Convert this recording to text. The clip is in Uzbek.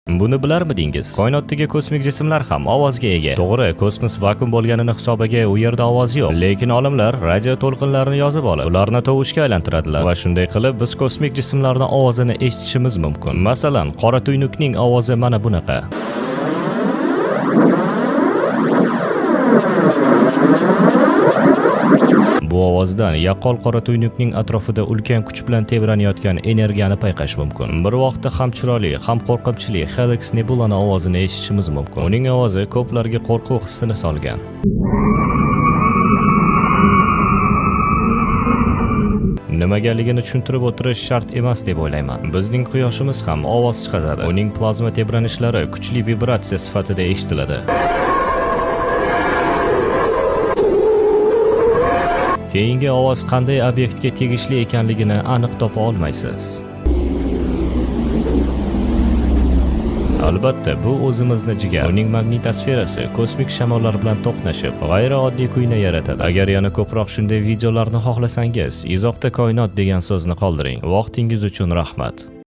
Buni bilarmidingiz? Koinotdagi kosmik jismlar ham ovozga ega. To'g'ri, kosmos vakuum bo'lganini hisobiga u yerda ovoz yo'q. Lekin olimlar radio to'lqinlarini yozib olib, ularni tovushga aylantiradilar va shunday qilib biz kosmik jismlarning ovozini eshitishimiz mumkin. Masalan, qora tuynukning ovozi mana bunaqa. Bu ovozdan yaqqol qora tuynukning atrofida ulkan kuch bilan tebranayotgan energiyani payqash mumkin. Bir vaqtda ham chiroyli, ham qo'rqinchli Helix Nebulani ovozini eshitishimiz mumkin. Uning ovozi ko'plarga qo'rquv hissini solgan. Nimagaligini tushuntirib o'tirish shart emas deb o'ylayman. Bizning quyoshimiz ham ovoz chiqaradi. Uning plazma tebranishlari kuchli vibratsiya sifatida eshitiladi. Keyingi ovoz qanday obyektga tegishli ekanligini aniq topa olmaysiz. Albatta, bu o'zimizni jigar, uning magnitosferasi kosmik shamollar bilan to'qnashib, g'ayrioddiy kuyni yaratadi. Agar yana ko'proq shunday videolarni xohlasangiz, izohda koinot degan so'zni qoldiring. Vaqtingiz uchun rahmat.